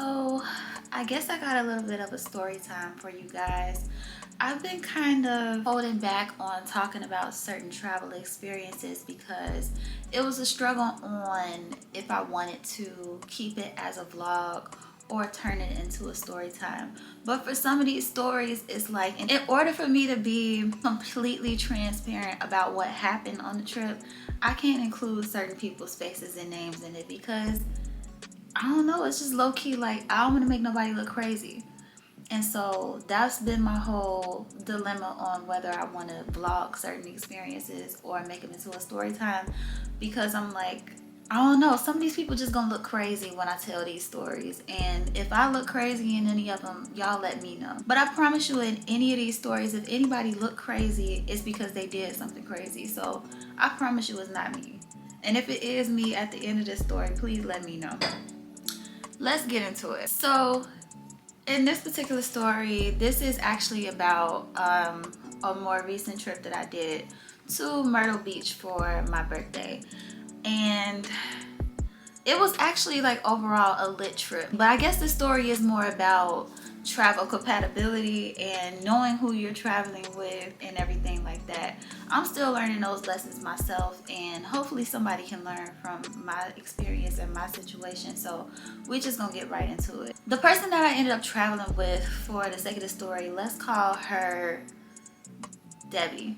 So I guess I got a little bit of a story time for you guys. I've been kind of holding back on talking about certain travel experiences because it was a struggle on if I wanted to keep it as a vlog or turn it into a story time. But for some of these stories, it's like in order for me to be completely transparent about what happened on the trip, I can't include certain people's faces and names in it because I don't know, it's just low-key like I don't want to make nobody look crazy. And so that's been my whole dilemma on whether I want to vlog certain experiences or make them into a story time, because I'm like, I don't know, some of these people just gonna look crazy when I tell these stories, and if I look crazy in any of them, y'all let me know. But I promise you, in any of these stories, if anybody look crazy, it's because they did something crazy. So I promise you it's not me. And if it is me at the end of this story, please let me know. Let's get into it. So in this particular story, this is actually about a more recent trip that I did to Myrtle Beach for my birthday. And it was actually like overall a lit trip. But I guess the story is more about travel compatibility and knowing who you're traveling with and everything like that. I'm still learning those lessons myself, and hopefully somebody can learn from my experience and my situation. So we're just gonna get right into it. The person that I ended up traveling with, for the sake of the story, let's call her Debbie.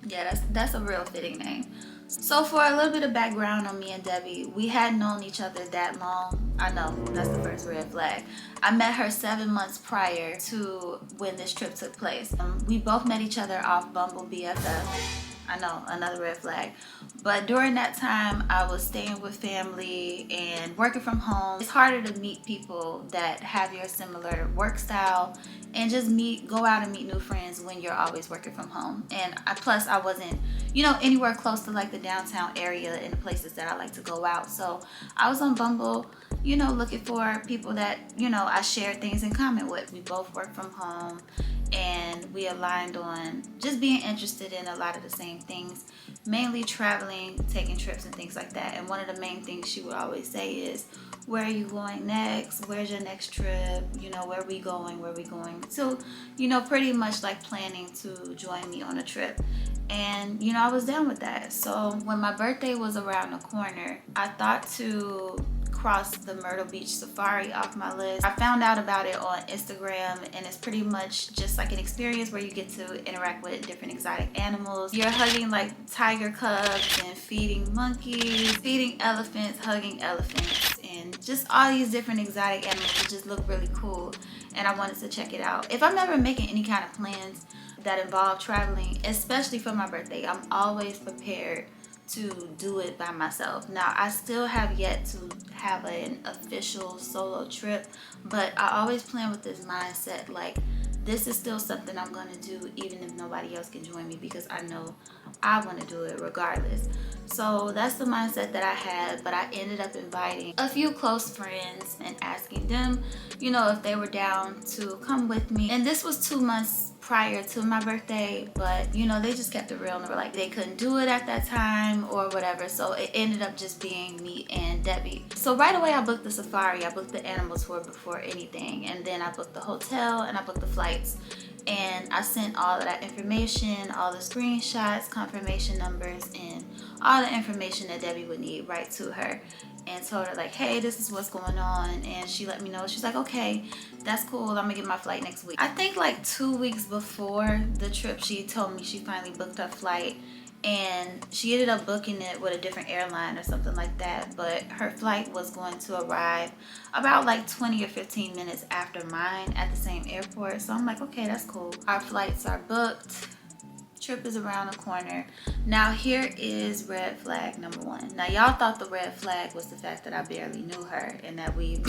Yeah, that's a real fitting name. So for a little bit of background on me and Debbie, we hadn't known each other that long. I know, that's the first red flag. I met her 7 months prior to when this trip took place. We both met each other off Bumble BFF. I know, another red flag. But during that time, I was staying with family and working from home. It's harder to meet people that have your similar work style and just go out and meet new friends when you're always working from home. And plus I wasn't, anywhere close to like the downtown area and the places that I like to go out. So I was on Bumble, looking for people that, I shared things in common with. We both work from home, and we aligned on just being interested in a lot of the same things, mainly traveling, taking trips and things like that. And one of the main things she would always say is, where are you going next? Where's your next trip? Where are we going? So, pretty much like planning to join me on a trip. And, I was down with that. So when my birthday was around the corner, I thought to cross the Myrtle Beach safari off my list. I found out about it on Instagram, and it's pretty much just like an experience where you get to interact with different exotic animals. You're hugging like tiger cubs and feeding monkeys, feeding elephants, hugging elephants, and just all these different exotic animals that just look really cool. And I wanted to check it out. If I'm ever making any kind of plans that involve traveling, especially for my birthday, I'm always prepared to do it by myself. Now, I still have yet to have an official solo trip, but I always plan with this mindset, like, this is still something I'm going to do even if nobody else can join me, because I know I want to do it regardless. So that's the mindset that I had. But I ended up inviting a few close friends and asking them, if they were down to come with me. And this was 2 months prior to my birthday, but they just kept it real, and they were like they couldn't do it at that time or whatever. So it ended up just being me and Debbie. So right away I booked the safari, I booked the animal tour before anything, and then I booked the hotel and I booked the flights. And I sent all of that information, all the screenshots, confirmation numbers, and all the information that Debbie would need right to her, and told her like, hey, this is what's going on. And she let me know. She's like, okay, that's cool, I'm gonna get my flight next week. I think like 2 weeks before the trip, she told me she finally booked her flight, and she ended up booking it with a different airline or something like that. But her flight was going to arrive about like 20 or 15 minutes after mine at the same airport. So I'm like, okay, that's cool. Our flights are booked. Trip is around the corner. Now here is red flag number one. Now y'all thought the red flag was the fact that I barely knew her and that we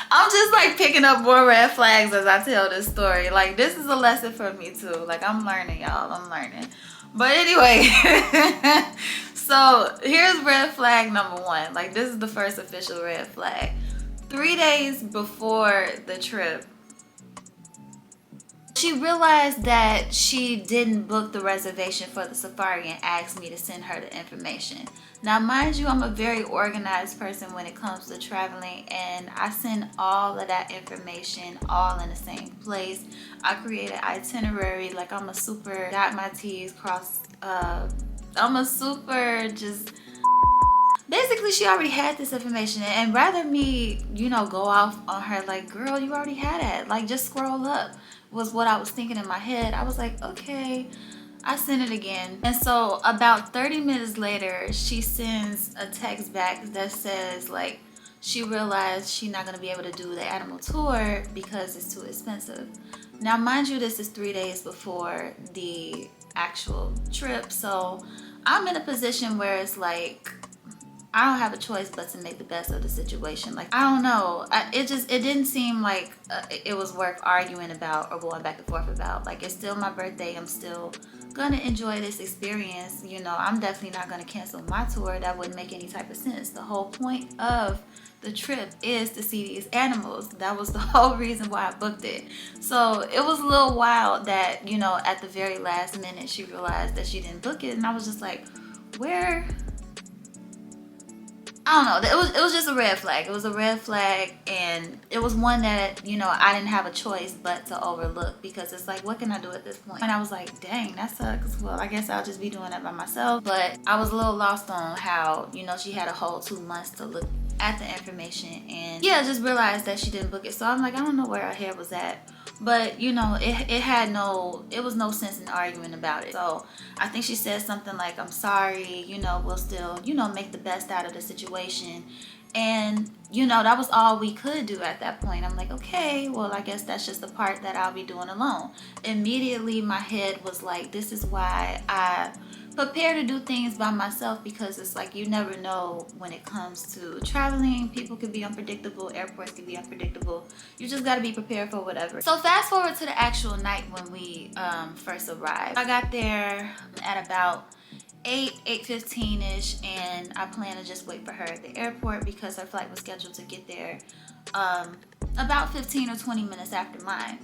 I'm just like picking up more red flags as I tell this story. Like, this is a lesson for me too. Like, I'm learning, y'all. I'm learning. But anyway, so here's red flag number one. Like, this is the first official red flag. 3 days before the trip, She realized that she didn't book the reservation for the safari and asked me to send her the information. Now, mind you, I'm a very organized person when it comes to traveling, and I send all of that information all in the same place. I create an itinerary like I'm a super dot my T's cross. I'm a super just. Basically, she already had this information, and rather me, go off on her like, girl, you already had it. Like, just scroll up, was what I was thinking in my head. I was like, okay. I sent it again. And so about 30 minutes later, she sends a text back that says like, she realized she's not gonna be able to do the animal tour because it's too expensive. Now, mind you, this is 3 days before the actual trip. So I'm in a position where it's like, I don't have a choice but to make the best of the situation. Like, I don't know. It didn't seem like it was worth arguing about or going back and forth about. Like, it's still my birthday. I'm still gonna enjoy this experience. I'm definitely not gonna cancel my tour. That wouldn't make any type of sense. The whole point of the trip is to see these animals. That was the whole reason why I booked it. So it was a little wild that, at the very last minute, she realized that she didn't book it. And I was just like, where? I don't know. It was just a red flag. It was a red flag, and it was one that, I didn't have a choice but to overlook, because it's like, what can I do at this point? And I was like, dang, that sucks. Well, I guess I'll just be doing that by myself. But I was a little lost on how, she had a whole 2 months to look at the information, and yeah, just realized that she didn't book it. So I'm like, I don't know where her head was at. But it was no sense in arguing about it. So I think she said something like, I'm sorry, we'll still, make the best out of the situation. And that was all we could do at that point. I'm like, okay, well, I guess that's just the part that I'll be doing alone. Immediately my head was like, this is why I prepare to do things by myself, because it's like, you never know when it comes to traveling. People could be unpredictable, airports could be unpredictable. You just got to be prepared for whatever. So fast forward to the actual night when we first arrived. I got there at about 8:15ish, and I plan to just wait for her at the airport because her flight was scheduled to get there about 15 or 20 minutes after mine.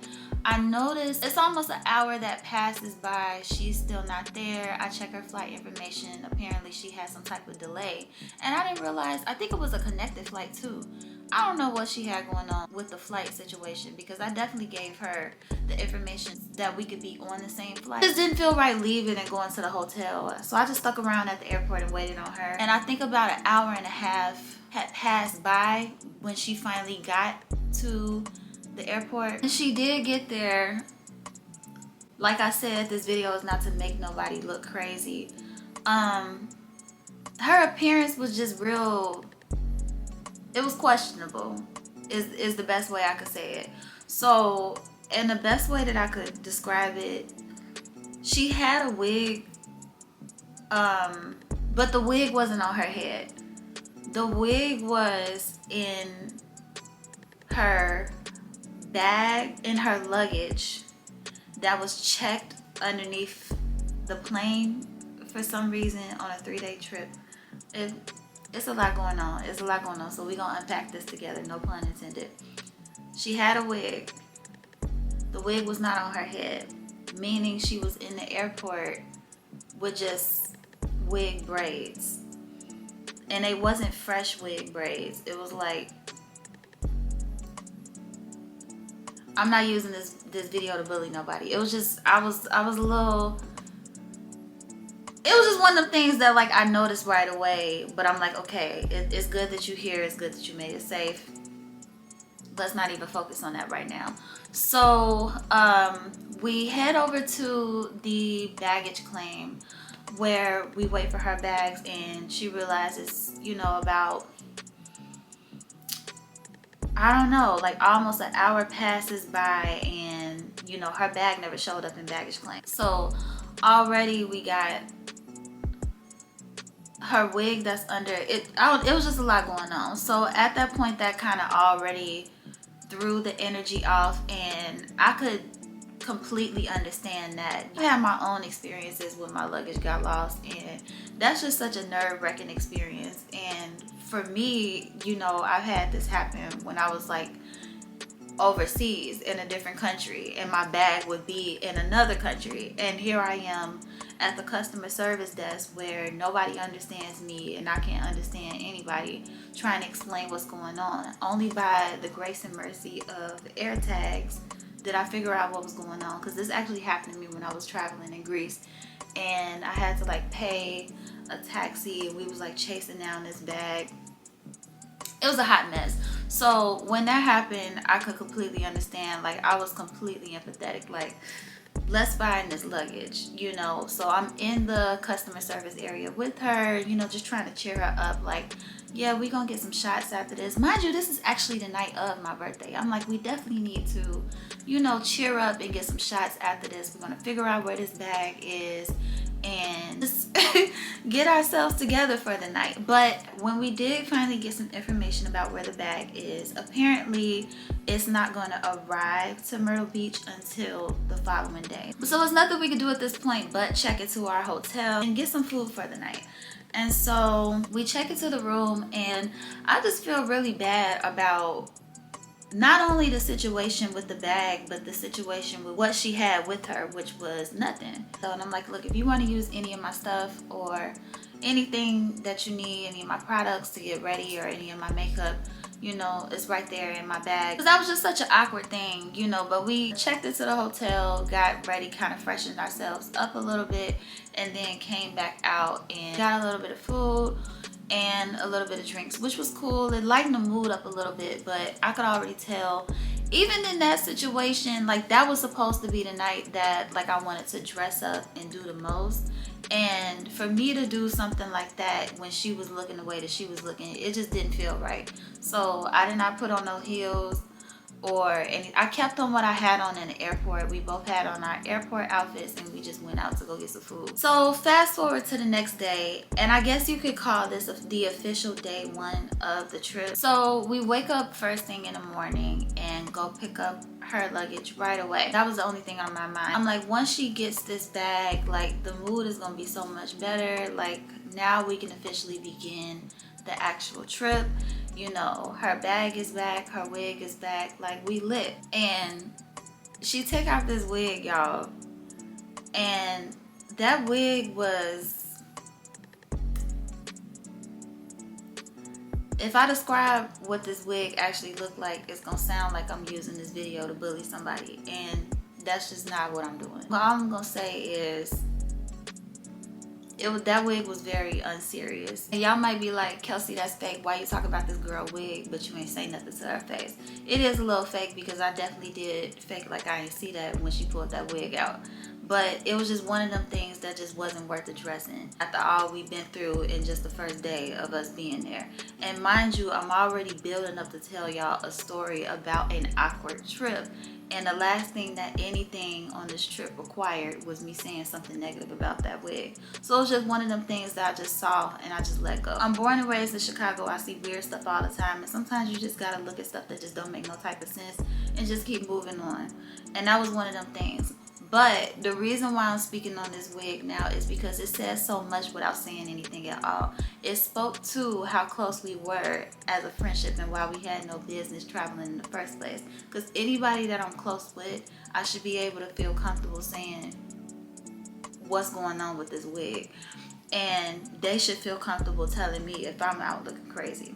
I noticed it's almost an hour that passes by. She's still not there. I check her flight information. Apparently she has some type of delay, and I didn't realize, I think it was a connected flight too. I don't know what she had going on with the flight situation, because I definitely gave her the information that we could be on the same flight. It just didn't feel right leaving and going to the hotel. So I just stuck around at the airport and waited on her. And I think about an hour and a half had passed by when she finally got to the airport. And she did get there. Like I said, this video is not to make nobody look crazy. Her appearance was just real, it was questionable, is the best way I could say it. So, and the best way that I could describe it, she had a wig, but the wig wasn't on her head. The wig was in her bag, in her luggage that was checked underneath the plane for some reason on a 3-day trip. It's a lot going on. It's a lot going on. So we're going to unpack this together. No pun intended. She had a wig. The wig was not on her head, meaning she was in the airport with just wig braids. And they wasn't fresh wig braids. It was like, I'm not using this video to bully nobody. It was just, I was a little, it was just one of them things that like I noticed right away, but I'm like, okay, it's good that you're here. It's good that you made it safe. Let's not even focus on that right now. So we head over to the baggage claim where we wait for her bags, and she realizes, about, I don't know, like almost an hour passes by, and her bag never showed up in baggage claim. So already we got her wig that's under it. It was just a lot going on. So at that point, that kind of already threw the energy off, and I could completely understand that. I had my own experiences when my luggage got lost, and that's just such a nerve-wracking experience. And for me, I've had this happen when I was like overseas in a different country, and my bag would be in another country, and here I am at the customer service desk where nobody understands me and I can't understand anybody, trying to explain what's going on. Only by the grace and mercy of AirTags did I figure out what was going on, because this actually happened to me when I was traveling in Greece, and I had to like pay a taxi, and we was like chasing down this bag. It was a hot mess. So when that happened, I could completely understand. Like, I was completely empathetic. Like, let's find this luggage, you know. So I'm in the customer service area with her, you know, just trying to cheer her up. Like, yeah, we gonna get some shots after this. Mind you, this is actually the night of my birthday. I'm like, we definitely need to, you know, cheer up and get some shots after this. We're gonna figure out where this bag is and just get ourselves together for the night. But when we did finally get some information about where the bag is, apparently it's not going to arrive to Myrtle Beach until the following day. So there's nothing we could do at this point but check into our hotel and get some food for the night. And so we check into the room, and I just feel really bad about not only the situation with the bag, but the situation with what she had with her, which was nothing. So, and I'm like, look, if you want to use any of my stuff or anything that you need, any of my products to get ready or any of my makeup, you know, it's right there in my bag. Because that was just such an awkward thing, you know. But we checked into the hotel, got ready, kind of freshened ourselves up a little bit, and then came back out and got a little bit of food and a little bit of drinks, which was cool. It lightened the mood up a little bit, but I could already tell, even in that situation, like, that was supposed to be the night that, like, I wanted to dress up and do the most. And for me to do something like that when she was looking the way that she was looking, it just didn't feel right. So I did not put on no heels or any. I kept on what I had on in the airport. We both had on our airport outfits, and we just went out to go get some food. So fast forward to the next day, and I guess you could call this the official day one of the trip. So we wake up first thing in the morning and go pick up her luggage right away. That was the only thing on my mind. I'm like, once she gets this bag, like, the mood is gonna be so much better. Like, now we can officially begin the actual trip. You know, her bag is back, her wig is back, like, we lit. And she take off this wig, y'all, and that wig was, if I describe what this wig actually looked like, it's gonna sound like I'm using this video to bully somebody, and that's just not what I'm doing. What I'm gonna say is, that wig was very unserious. And y'all might be like, Kelsey, that's fake. Why you talking about this girl wig, but you ain't say nothing to her face? It is a little fake, because I definitely did fake like I didn't see that when she pulled that wig out. But it was just one of them things that just wasn't worth addressing after all we've been through in just the first day of us being there. And mind you, I'm already building up to tell y'all a story about an awkward trip. And the last thing that anything on this trip required was me saying something negative about that wig. So it was just one of them things that I just saw and I just let go. I'm born and raised in Chicago. I see weird stuff all the time. And sometimes you just gotta look at stuff that just don't make no type of sense and just keep moving on. And that was one of them things. But the reason why I'm speaking on this wig now is because it says so much without saying anything at all. It spoke to how close we were as a friendship and why we had no business traveling in the first place. Because anybody that I'm close with, I should be able to feel comfortable saying what's going on with this wig. And they should feel comfortable telling me if I'm out looking crazy.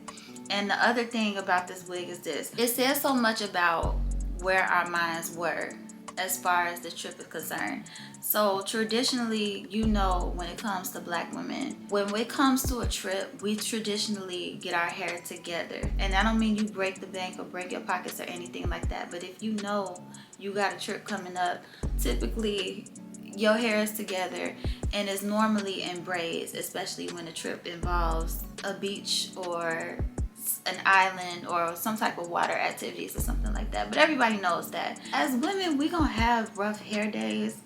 And the other thing about this wig is this. It says so much about where our minds were as far as the trip is concerned. So traditionally, you know, when it comes to Black women, when it comes to a trip, we traditionally get our hair together. And I don't mean you break the bank or break your pockets or anything like that, but if you know you got a trip coming up, typically your hair is together and is normally in braids, especially when the trip involves a beach or an island or some type of water activities or something like that. But everybody knows that as women, we gonna have rough hair days,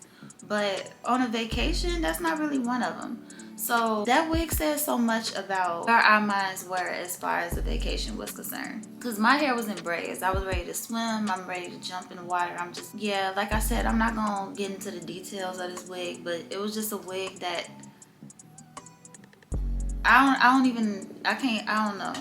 but on a vacation, that's not really one of them. So that wig says so much about where our minds were as far as the vacation was concerned. Because my hair was in braids. I was ready to swim. I'm ready to jump in the water. I'm just, yeah, like I said, I'm not gonna get into the details of this wig, but it was just a wig that I don't know.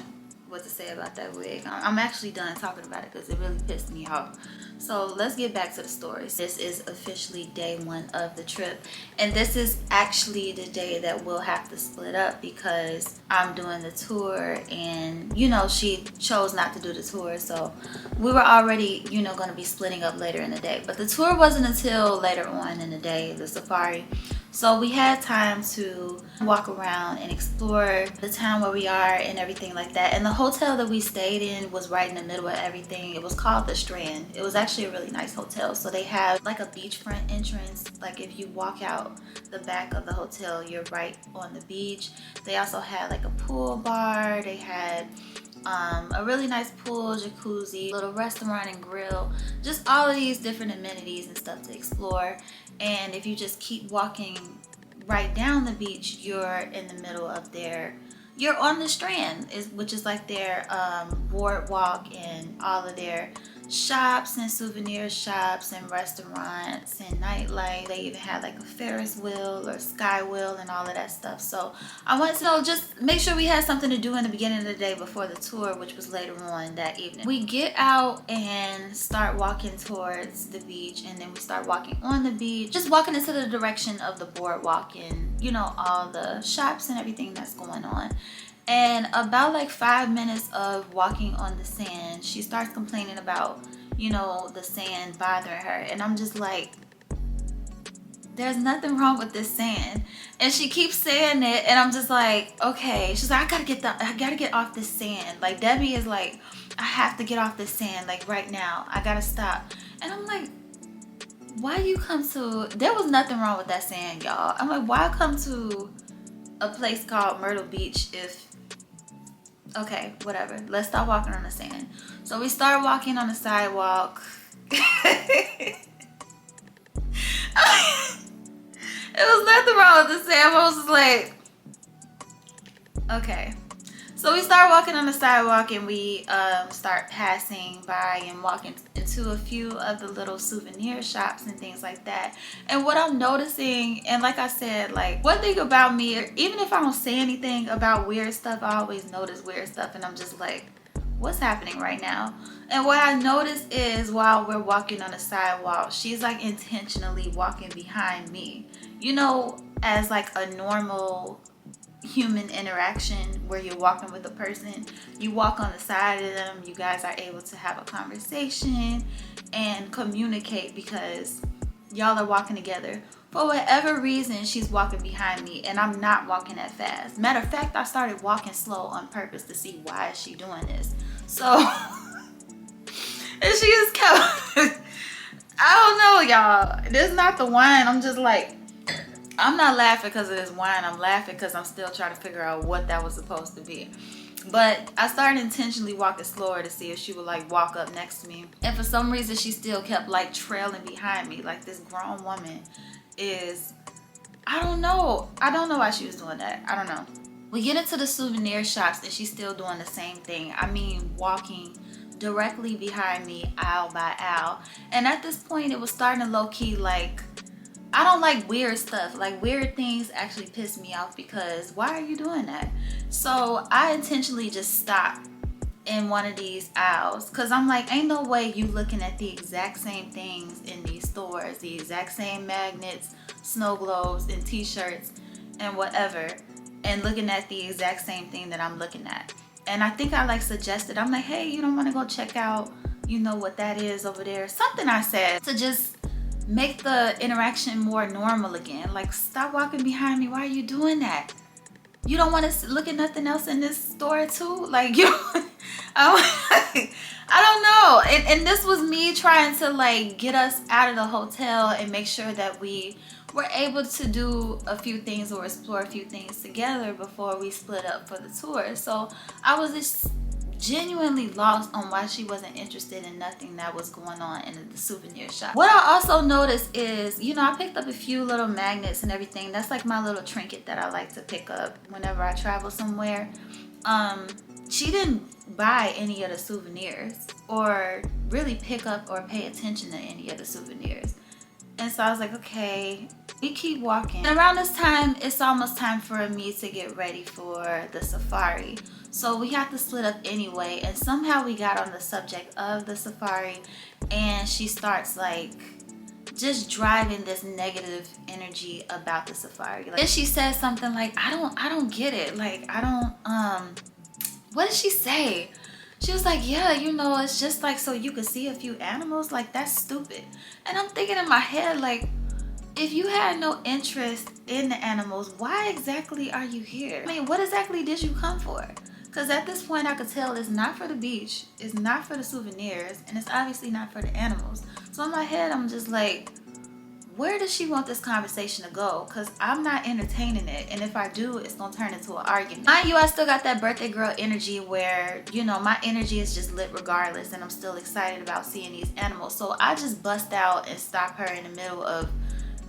what to say about that wig. I'm actually done talking about it because it really pissed me off. So let's get back to the stories. This is officially day one of the trip, and this is actually the day that we'll have to split up because I'm doing the tour, and you know, she chose not to do the tour, so we were already, you know, going to be splitting up later in the day. But the tour wasn't until later on in the day, the safari. So we had time to walk around and explore the town where we are and everything like that. And the hotel that we stayed in was right in the middle of everything. It was called the Strand. It was actually a really nice hotel. So they have like a beachfront entrance. Like if you walk out the back of the hotel, you're right on the beach. They also had like a pool bar. They had a really nice pool, jacuzzi, little restaurant and grill, just all of these different amenities and stuff to explore. And if you just keep walking right down the beach, you're in the middle of you're on the Strand, which is like their boardwalk and all of their shops and souvenir shops and restaurants and nightlife. They even had like a Ferris wheel or sky wheel and all of that stuff. So I wanted to know, just make sure we had something to do in the beginning of the day before the tour, which was later on that evening. We get out and start walking towards the beach, and then we start walking on the beach, just walking into the direction of the boardwalk and, you know, all the shops and everything that's going on. And about like 5 minutes of walking on the sand, she starts complaining about, you know, the sand bothering her. And I'm just like, there's nothing wrong with this sand. And she keeps saying it, and I'm just like, okay. She's like, I gotta get off this sand. Like Debbie is like, I have to get off this sand, like right now. I gotta stop. And I'm like, why you come to, there was nothing wrong with that sand, y'all. I'm like, why come to a place called Myrtle Beach if, okay, whatever. Let's stop walking on the sand. So we start walking on the sidewalk. It was nothing wrong with the sand. I was just like, okay. So we start walking on the sidewalk, and we start passing by and walking into a few of the little souvenir shops and things like that. And what I'm noticing, and like I said, like one thing about me, even if I don't say anything about weird stuff, I always notice weird stuff, and I'm just like, what's happening right now? And what I noticed is while we're walking on the sidewalk, she's like intentionally walking behind me. You know, as like a normal human interaction where you're walking with a person, you walk on the side of them, you guys are able to have a conversation and communicate because y'all are walking together. For whatever reason, she's walking behind me, and I'm not walking that fast. Matter of fact, I started walking slow on purpose to see why is she doing this. So and she just kept I don't know, y'all, this is not the wine. I'm just like, I'm not laughing because of this wine. I'm laughing because I'm still trying to figure out what that was supposed to be. But I started intentionally walking slower to see if she would like walk up next to me. And for some reason, she still kept like trailing behind me. Like this grown woman is, I don't know. I don't know why she was doing that. I don't know. We get into the souvenir shops and she's still doing the same thing. I mean, walking directly behind me, aisle by aisle. And at this point, it was starting to low key like, I don't like weird stuff. Like weird things actually piss me off because why are you doing that? So I intentionally just stopped in one of these aisles because I'm like, ain't no way you looking at the exact same things in these stores, the exact same magnets, snow globes, and t-shirts and whatever, and looking at the exact same thing that I'm looking at. And I think I like suggested, I'm like, hey, you don't want to go check out, you know what that is over there? Something I said to just make the interaction more normal again. Like, stop walking behind me. Why are you doing that? You don't want to look at nothing else in this store too? Like, you I don't know. And this was me trying to like get us out of the hotel and make sure that we were able to do a few things or explore a few things together before we split up for the tour. So I was just genuinely lost on why she wasn't interested in nothing that was going on in the souvenir shop. What I also noticed is, you know, I picked up a few little magnets and everything. That's like my little trinket that I like to pick up whenever I travel somewhere. She didn't buy any of the souvenirs or really pick up or pay attention to any of the souvenirs. And so I was like, okay, we keep walking. And around this time, it's almost time for me to get ready for the safari. So we have to split up anyway. And somehow we got on the subject of the safari, and she starts like just driving this negative energy about the safari. Like, then she says something like, I don't get it. Like, I don't, what did she say? She was like, yeah, you know, it's just like so you could see a few animals. Like, that's stupid. And I'm thinking in my head, like, if you had no interest in the animals, why exactly are you here? I mean, what exactly did you come for? Because at this point, I could tell it's not for the beach, it's not for the souvenirs, and it's obviously not for the animals. So in my head, I'm just like, where does she want this conversation to go? Because I'm not entertaining it. And if I do, it's going to turn into an argument. Mind you, I still got that birthday girl energy where, you know, my energy is just lit regardless. And I'm still excited about seeing these animals. So I just bust out and stop her in the middle of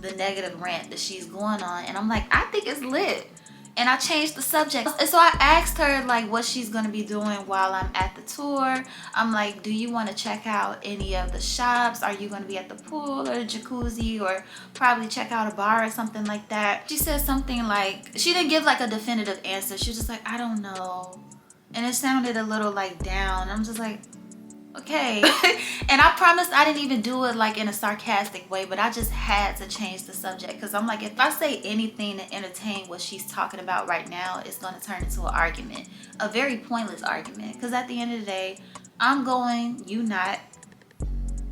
the negative rant that she's going on. And I'm like, I think it's lit. And I changed the subject. And so I asked her like what she's going to be doing while I'm at the tour. I'm like, do you want to check out any of the shops? Are you going to be at the pool or the jacuzzi, or probably check out a bar or something like that? She said something like, she didn't give like a definitive answer. She was just like, I don't know. And it sounded a little like down. I'm just like, okay. And I promised I didn't even do it like in a sarcastic way, but I just had to change the subject because I'm like, if I say anything to entertain what she's talking about right now, it's going to turn into an argument, a very pointless argument, because at the end of the day, I'm going, you not.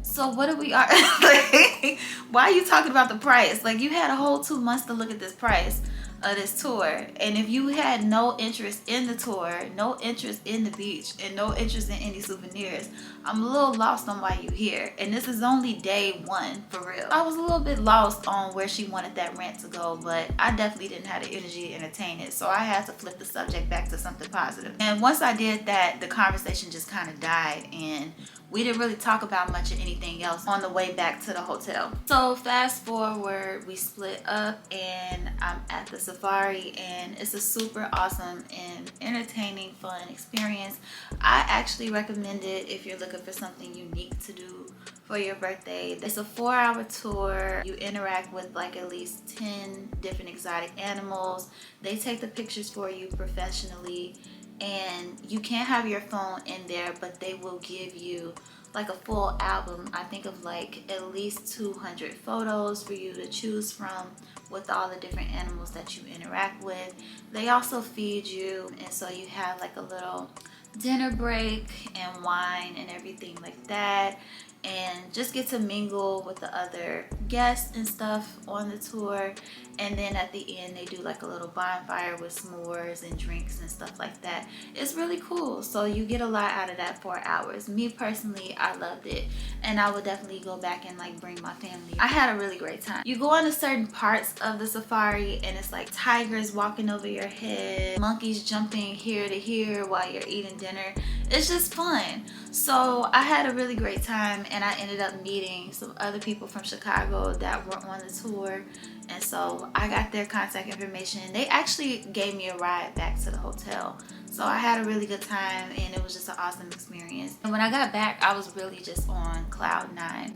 So what are we like, why are you talking about the price? Like, you had a whole 2 months to look at this price of this tour, and if you had no interest in the tour, no interest in the beach, and no interest in any souvenirs, I'm a little lost on why you here. And this is only day 1, for real. I was a little bit lost on where she wanted that rant to go, but I definitely didn't have the energy to entertain it, so I had to flip the subject back to something positive. And once I did that, the conversation just kind of died, and we didn't really talk about much of anything else on the way back to the hotel. So fast forward, we split up and I'm at the safari, and it's a super awesome and entertaining, fun experience. I actually recommend it if you're looking for something unique to do for your birthday. It's a 4-hour tour. You interact with like at least 10 different exotic animals. They take the pictures for you professionally. And you can't have your phone in there, but they will give you like a full album, I think of like at least 200 photos for you to choose from with all the different animals that you interact with. They also feed you, and so you have like a little dinner break and wine and everything like that, and just get to mingle with the other guests and stuff on the tour. And then at the end, they do like a little bonfire with s'mores and drinks and stuff like that. It's really cool. So you get a lot out of that 4 hours. Me personally, I loved it, and I would definitely go back and like bring my family. I had a really great time. You go into certain parts of the safari, and it's like tigers walking over your head, monkeys jumping here to here while you're eating dinner. It's just fun. So I had a really great time, and I ended up meeting some other people from Chicago that were on the tour, and so I got their contact information. They actually gave me a ride back to the hotel. So I had a really good time, and it was just an awesome experience. And when I got back, I was really just on cloud 9.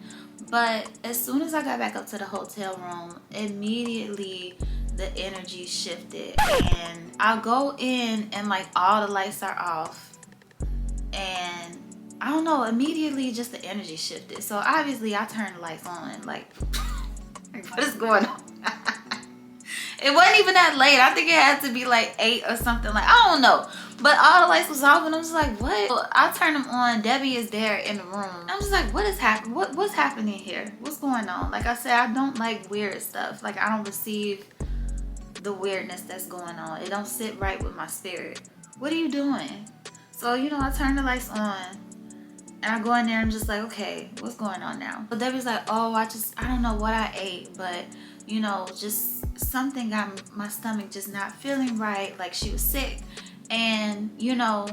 But as soon as I got back up to the hotel room, immediately the energy shifted, and I'll go in and like all the lights are off, and I don't know, immediately just the energy shifted. So obviously I turned the lights on, like what is going on? It wasn't even that late. I think it had to be like 8 or something, like I don't know. But all the lights was off, and I was like, what? So I turned them on. Debbie is there in the room. I'm just like, what is happening? What's happening here? What's going on? Like I said, I don't like weird stuff. Like, I don't receive the weirdness that's going on. It don't sit right with my spirit. What are you doing? So, you know, I turn the lights on, and I go in there, and I'm just like, okay, what's going on now? But Debbie's like, oh, I don't know what I ate, but, you know, just something got my stomach just not feeling right. Like, she was sick, and, you know,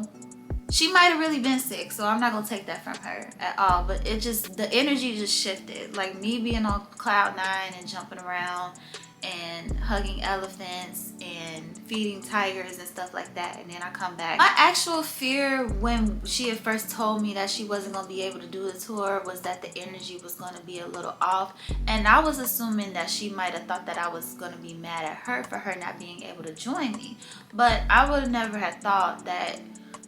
she might have really been sick, so I'm not gonna take that from her at all. But it just, the energy just shifted. Like, me being on cloud 9 and jumping around, and hugging elephants and feeding tigers and stuff like that. And then I come back. My actual fear when she had first told me that she wasn't going to be able to do the tour was that the energy was going to be a little off. And I was assuming that she might have thought that I was going to be mad at her for her not being able to join me. But I would have never had thought that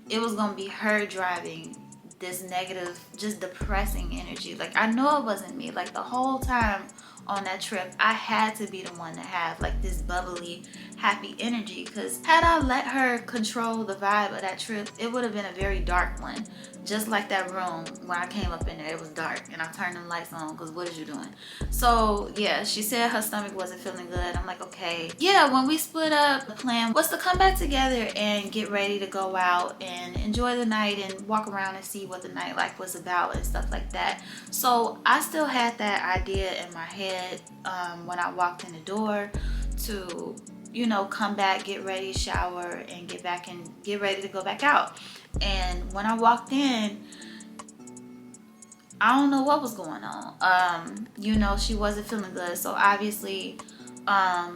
it was going to be her driving this negative, just depressing energy. Like, I know it wasn't me. Like, the whole time on that trip, I had to be the one to have like this bubbly, happy energy, because had I let her control the vibe of that trip, it would have been a very dark one. Just like that room when I came up in there, it was dark and I turned the lights on because what is you doing? So yeah, she said her stomach wasn't feeling good. I'm like, okay. Yeah, when we split up, the plan was to come back together and get ready to go out and enjoy the night and walk around and see what the nightlife was about and stuff like that. So I still had that idea in my head when I walked in the door to, you know, come back, get ready, shower, and get back and get ready to go back out. And when I walked in, I don't know what was going on. You know, she wasn't feeling good, so obviously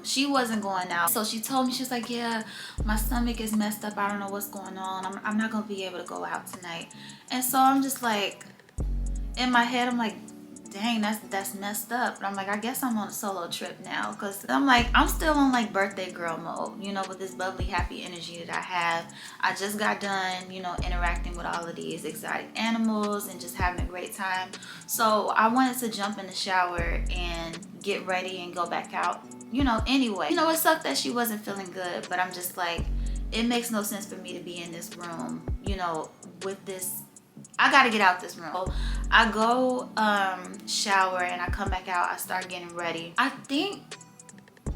she wasn't going out. So she told me, she was like, yeah, my stomach is messed up, I don't know what's going on, I'm not gonna be able to go out tonight. And so I'm just like, in my head, I'm like, dang, that's messed up. And I'm like, I guess I'm on a solo trip now, because I'm like, I'm still on like birthday girl mode, you know, with this bubbly, happy energy that I have. I just got done, you know, interacting with all of these exotic animals and just having a great time. So I wanted to jump in the shower and get ready and go back out, you know, anyway. You know, it sucked that she wasn't feeling good, but I'm just like, it makes no sense for me to be in this room, you know, with this. I gotta get out this room. So I go shower and I come back out. I start getting ready. I think,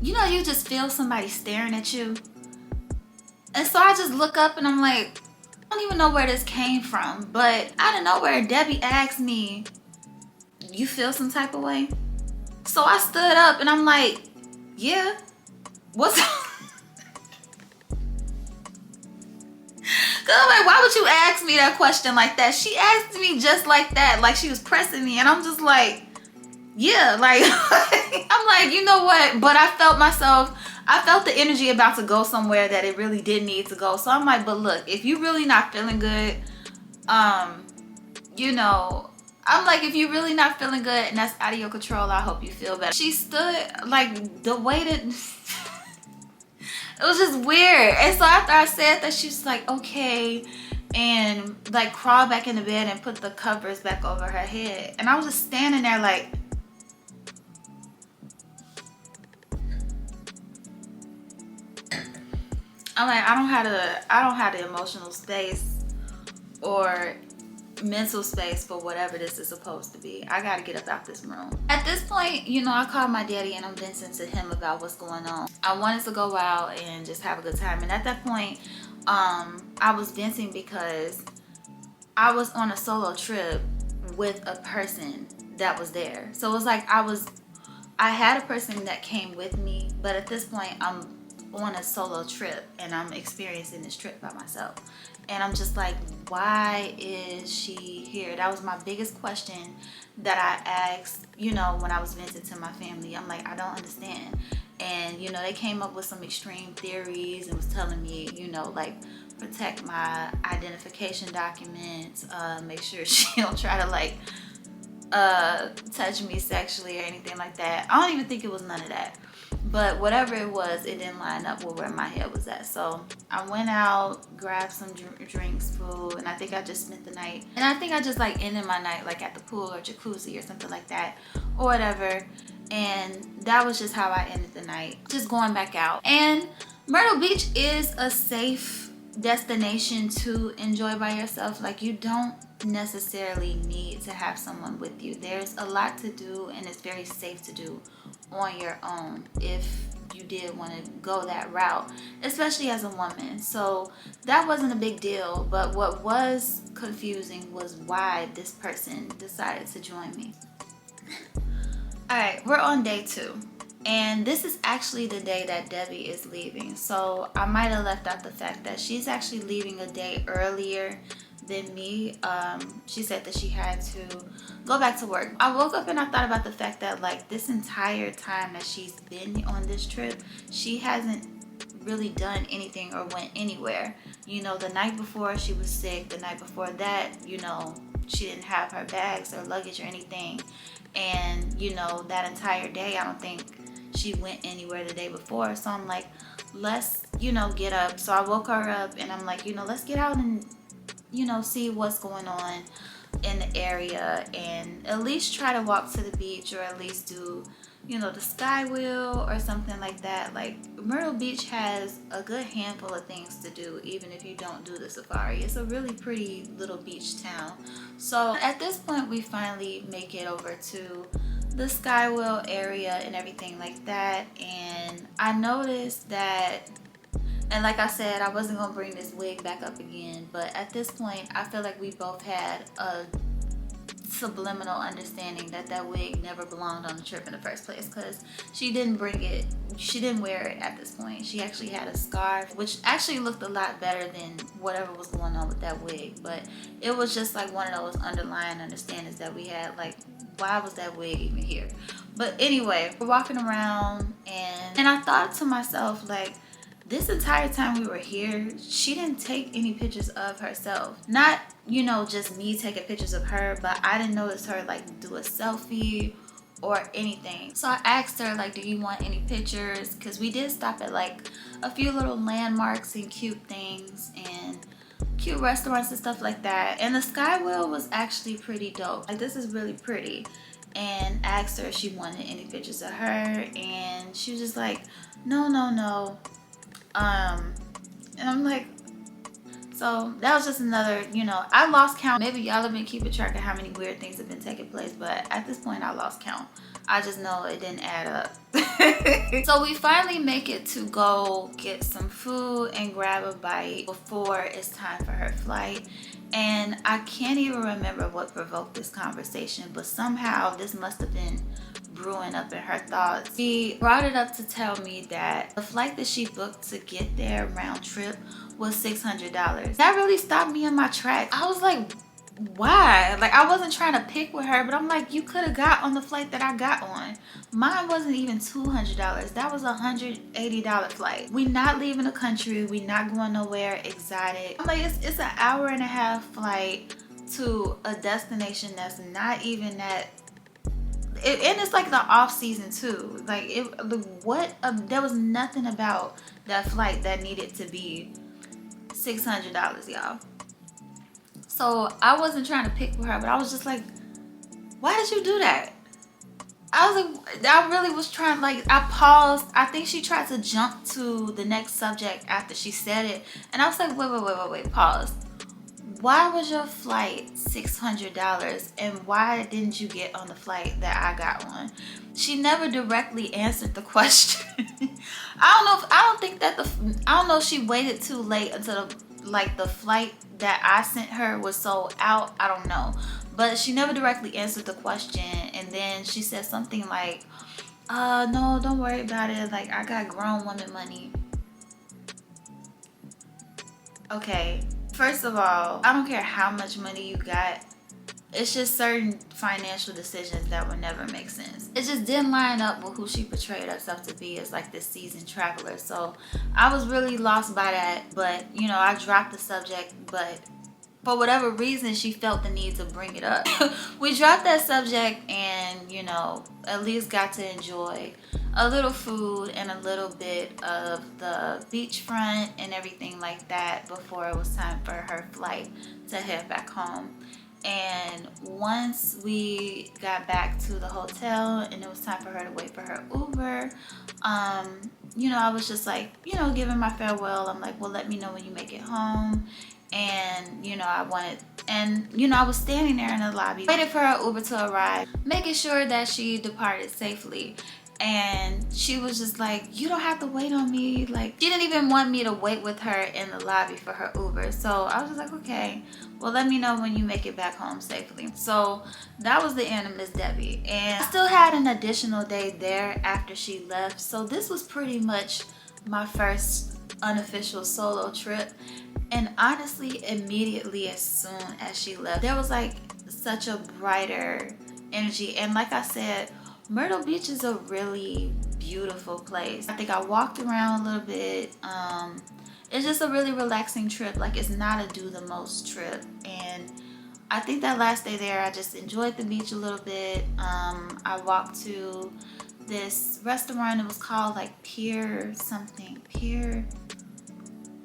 you know, you just feel somebody staring at you. And so I just look up and I'm like, I don't even know where this came from. But out of nowhere, Debbie asked me, you feel some type of way? So I stood up and I'm like, yeah, what's up? I'm like, why would you ask me that question like that? She asked me just like that, like she was pressing me, and I'm just like, yeah, like I'm like, you know what? But I felt the energy about to go somewhere that it really did need to go. So I'm like, but look, if you really not feeling good, you know, I'm like, if you're really not feeling good and that's out of your control, I hope you feel better. She stood like the way that it was just weird. And so after I said that, she was like, okay, and like crawled back in the bed and put the covers back over her head. And I was just standing there like, I'm like, I don't have the emotional space or mental space for whatever this is supposed to be. I gotta get up out this room. At this point, you know, I called my daddy and I'm venting to him about what's going on. I wanted to go out and just have a good time. And at that point, I was venting because I was on a solo trip with a person that was there. So it was like I had a person that came with me, but at this point I'm on a solo trip and I'm experiencing this trip by myself. And I'm just like, why is she here? That was my biggest question that I asked, you know, when I was venting to my family. I'm like, I don't understand. And, you know, they came up with some extreme theories and was telling me, you know, like, protect my identification documents, make sure she don't try to, like, touch me sexually or anything like that. I don't even think it was none of that. But whatever it was, it didn't line up with where my head was at. So I went out, grabbed some drinks, food, and I think I just spent the night. And I think I just like ended my night like at the pool or jacuzzi or something like that or whatever. And that was just how I ended the night, just going back out. And Myrtle Beach is a safe destination to enjoy by yourself. Like, you don't necessarily need to have someone with you. There's a lot to do and it's very safe to do on your own if you did want to go that route, especially as a woman. So that wasn't a big deal, but what was confusing was why this person decided to join me. All right, we're on day 2. And this is actually the day that Debbie is leaving. So I might have left out the fact that she's actually leaving a day earlier than me. She said that she had to go back to work. I woke up and I thought about the fact that like this entire time that she's been on this trip, she hasn't really done anything or went anywhere. You know, the night before she was sick, the night before that, you know, she didn't have her bags or luggage or anything. And you know, that entire day I don't think she went anywhere the day before. So I'm like, let's, you know, get up. So I woke her up and I'm like, you know, let's get out and, you know, see what's going on in the area and at least try to walk to the beach, or at least do, you know, the sky wheel or something like that. Like Myrtle Beach has a good handful of things to do even if you don't do the safari. It's a really pretty little beach town. So at this point we finally make it over to the sky wheel area and everything like that, and I noticed that, and like I said, I wasn't gonna bring this wig back up again, but at this point I feel like we both had a subliminal understanding that that wig never belonged on the trip in the first place, because she didn't bring it, she didn't wear it at this point. She actually had a scarf, which actually looked a lot better than whatever was going on with that wig, but it was just like one of those underlying understandings that we had, like, why was that wig even here? But anyway, we're walking around and I thought to myself, like, this entire time we were here, she didn't take any pictures of herself. Not, you know, just me taking pictures of her, but I didn't notice her like do a selfie or anything. So I asked her, like, do you want any pictures? Because we did stop at like a few little landmarks and cute things and cute restaurants and stuff like that. And the sky wheel was actually pretty dope. Like, this is really pretty. And asked her if she wanted any pictures of her, and she was just like, no, no, no. And I'm like, so that was just another, you know, I lost count. Maybe y'all have been keeping track of how many weird things have been taking place, but at this point I lost count. I just know it didn't add up. So we finally make it to go get some food and grab a bite before it's time for her flight. And I can't even remember what provoked this conversation, but somehow this must have been brewing up in her thoughts. She brought it up to tell me that the flight that she booked to get there round trip was $600. That really stopped me in my tracks. I was like, why? Like, I wasn't trying to pick with her, but I'm like, you could have got on the flight that I got on. Mine wasn't even $200. That was a $180 flight. We not leaving the country. We not going nowhere exotic. I'm like, it's an hour-and-a-half flight to a destination that's not even that. And it's like the off season too. Like, there was nothing about that flight that needed to be $600, y'all. So I wasn't trying to pick with her, but I was just like, why did you do that? I was like, I really was trying, like, I paused. I think she tried to jump to the next subject after she said it. And I was like, wait, pause. Why was your flight $600 and why didn't you get on the flight that I got on? She never directly answered the question. I don't know if she waited too late until the flight that I sent her was sold out. I don't know. But she never directly answered the question, and then she said something like, no, don't worry about it. Like, I got grown woman money. Okay. First of all, I don't care how much money you got. It's just certain financial decisions that would never make sense. It just didn't line up with who she portrayed herself to be as, like, this seasoned traveler. So I was really lost by that. But, you know, I dropped the subject. But for whatever reason, she felt the need to bring it up. We dropped that subject and, you know, at least got to enjoy a little food and a little bit of the beachfront and everything like that before it was time for her flight to head back home. And once we got back to the hotel and it was time for her to wait for her Uber, you know, I was just like, you know, giving my farewell. I'm like, well, let me know when you make it home. And, you know, I was standing there in the lobby, waiting for her Uber to arrive, making sure that she departed safely. And she was just like, you don't have to wait on me. Like, she didn't even want me to wait with her in the lobby for her Uber. So I was just like, okay, well, let me know when you make it back home safely. So that was the end of Miss Debbie. And I still had an additional day there after she left. So this was pretty much my first unofficial solo trip. And honestly, immediately as soon as she left, there was like such a brighter energy. And like I said, Myrtle Beach is a really beautiful place. I think I walked around a little bit. It's just a really relaxing trip. Like, it's not a do the most trip. And I think that last day there, I just enjoyed the beach a little bit. I walked to this restaurant. It was called like Pier something. Pier,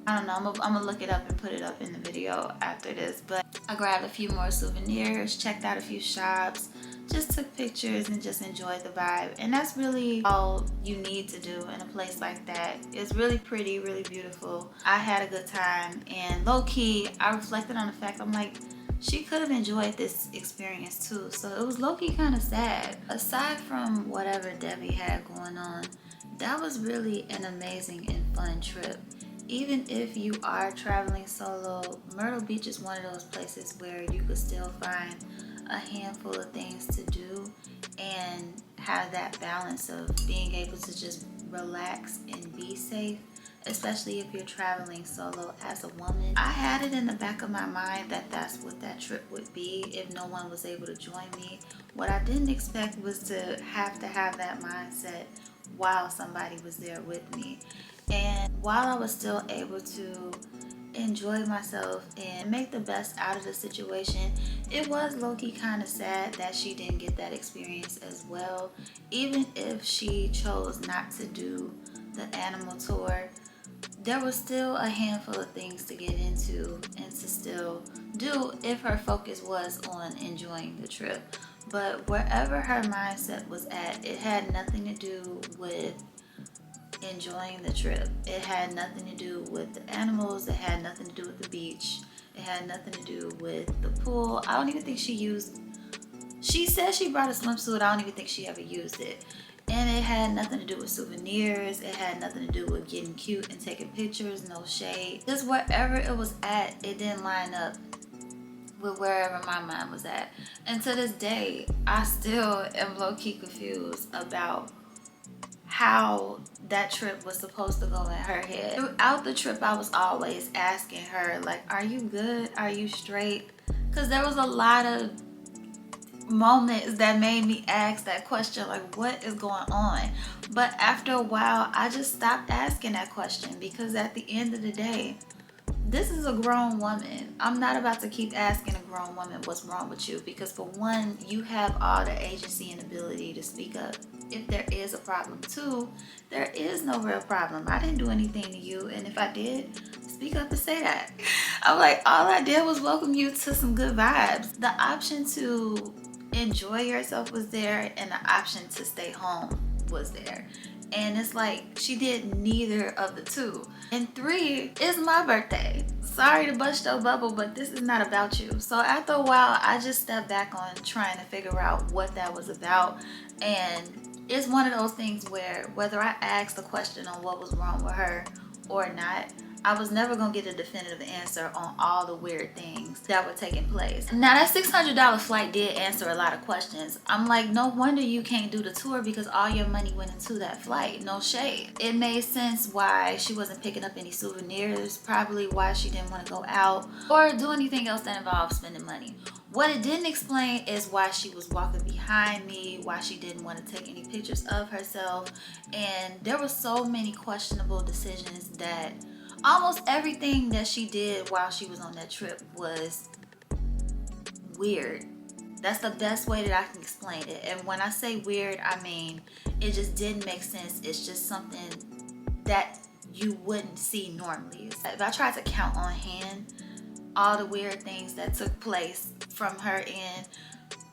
I don't know. I'm gonna look it up and put it up in the video after this. But I grabbed a few more souvenirs, checked out a few shops, just took pictures and just enjoyed the vibe. And that's really all you need to do in a place like that. It's really pretty, really beautiful. I had a good time, and low key, I reflected on the fact, I'm like, she could have enjoyed this experience too. So it was low key kind of sad. Aside from whatever Debbie had going on, that was really an amazing and fun trip. Even if you are traveling solo, Myrtle Beach is one of those places where you could still find a handful of things to do and have that balance of being able to just relax and be safe, especially if you're traveling solo as a woman. I had it in the back of my mind that that's what that trip would be if no one was able to join me. What I didn't expect was to have that mindset while somebody was there with me. And while I was still able to enjoy myself and make the best out of the situation, it was low-key kind of sad that she didn't get that experience as well. Even if she chose not to do the animal tour, there was still a handful of things to get into and to still do if her focus was on enjoying the trip. But wherever her mindset was at, it had nothing to do with enjoying the trip. It had nothing to do with the animals. It had nothing to do with the beach. It had nothing to do with the pool. I don't even think she used, she said she brought a swimsuit. I don't even think she ever used it. And it had nothing to do with souvenirs. It had nothing to do with getting cute and taking pictures. No shade. Just wherever it was at, it didn't line up with wherever my mind was at. And to this day, I still am low-key confused about how that trip was supposed to go in her head. Throughout the trip, I was always asking her, like, are you good? Are you straight? Because there was a lot of moments that made me ask that question, like, what is going on? But after a while, I just stopped asking that question, because at the end of the day, this is a grown woman. I'm not about to keep asking a grown woman what's wrong with you, because for one, you have all the agency and ability to speak up if there is a problem. Two, there is no real problem. I didn't do anything to you, and if I did, speak up and say that. I'm like, all I did was welcome you to some good vibes. The option to enjoy yourself was there, and the option to stay home was there. And it's like, she did neither of the two. And three, it's my birthday. Sorry to bust your bubble, but this is not about you. So after a while, I just stepped back on trying to figure out what that was about. And it's one of those things where whether I asked the question on what was wrong with her or not, I was never gonna get a definitive answer on all the weird things that were taking place. Now, that $600 flight did answer a lot of questions. I'm like, no wonder you can't do the tour, because all your money went into that flight. No shade. It made sense why she wasn't picking up any souvenirs, probably why she didn't want to go out or do anything else that involved spending money. What it didn't explain is why she was walking behind me, why she didn't want to take any pictures of herself. And there were so many questionable decisions that almost everything that she did while she was on that trip was weird. That's the best way that I can explain it. And when I say weird, I mean it just didn't make sense. It's just something that you wouldn't see normally. If I tried to count on hand all the weird things that took place from her end,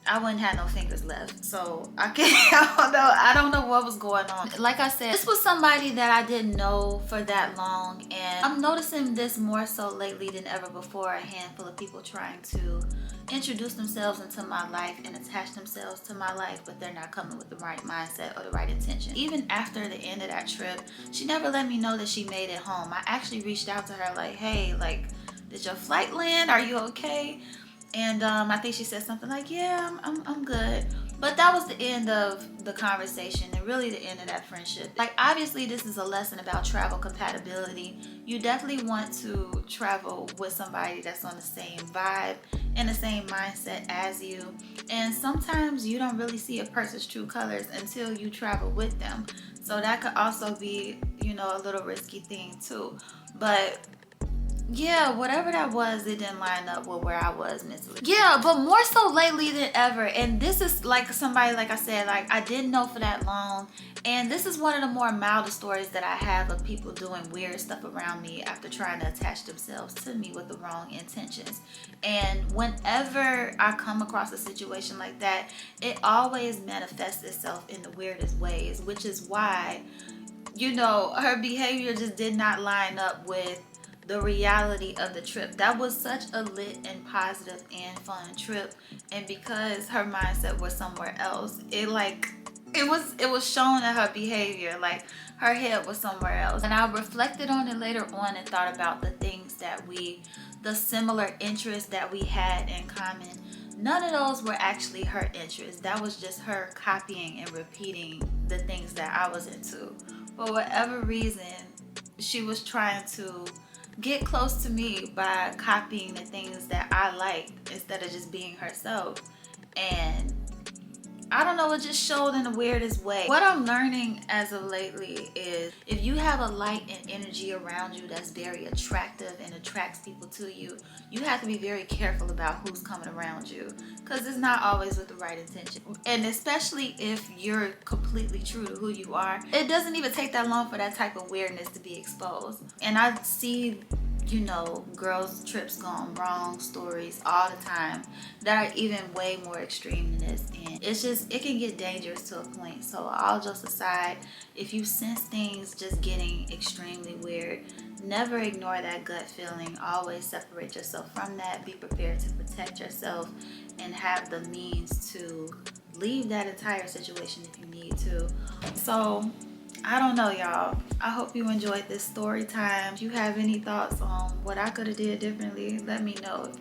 I wouldn't have no fingers left. So I don't know what was going on. Like I said, this was somebody that I didn't know for that long, and I'm noticing this more so lately than ever before. A handful of people trying to introduce themselves into my life and attach themselves to my life, but they're not coming with the right mindset or the right intention. Even after the end of that trip, she never let me know that she made it home. I actually reached out to her like, hey, like, did your flight land? Are you okay? And I think she said something like, yeah, I'm good. But that was the end of the conversation and really the end of that friendship. Like, obviously, this is a lesson about travel compatibility. You definitely want to travel with somebody that's on the same vibe and the same mindset as you. And sometimes you don't really see a person's true colors until you travel with them. So that could also be, a little risky thing too. But yeah, whatever that was, it didn't line up with where I was mentally. Yeah, but more so lately than ever. And this is like somebody, like I said, like I didn't know for that long. And this is one of the more milder stories that I have of people doing weird stuff around me after trying to attach themselves to me with the wrong intentions. And whenever I come across a situation like that, it always manifests itself in the weirdest ways, which is why, her behavior just did not line up with the reality of the trip. That was such a lit and positive and fun trip, and because her mindset was somewhere else, it was shown in her behavior. Like, her head was somewhere else. And I reflected on it later on and thought about the similar interests that we had in common. None of those were actually her interests. That was just her copying and repeating the things that I was into. For whatever reason, she was trying to get close to me by copying the things that I liked instead of just being herself. And I don't know, it just showed in the weirdest way. What I'm learning as of lately is if you have a light and energy around you that's very attractive and attracts people to you, you have to be very careful about who's coming around you, because it's not always with the right intention. And especially if you're completely true to who you are, it doesn't even take that long for that type of weirdness to be exposed. And I see girls trips gone wrong stories all the time that are even way more extreme than this, and it can get dangerous to a point. So all jokes aside, if you sense things just getting extremely weird, never ignore that gut feeling. Always separate yourself from that. Be prepared to protect yourself and have the means to leave that entire situation if you need to. So I don't know, y'all. I hope you enjoyed this story time. If you have any thoughts on what I could have did differently, let me know.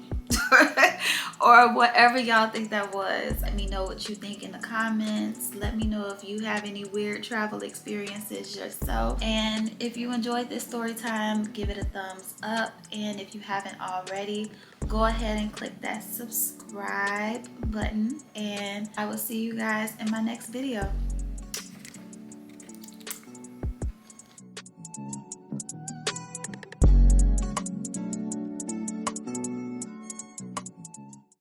Or whatever y'all think that was. Let me know what you think in the comments. Let me know if you have any weird travel experiences yourself. And if you enjoyed this story time, give it a thumbs up. And if you haven't already, go ahead and click that subscribe button. And I will see you guys in my next video.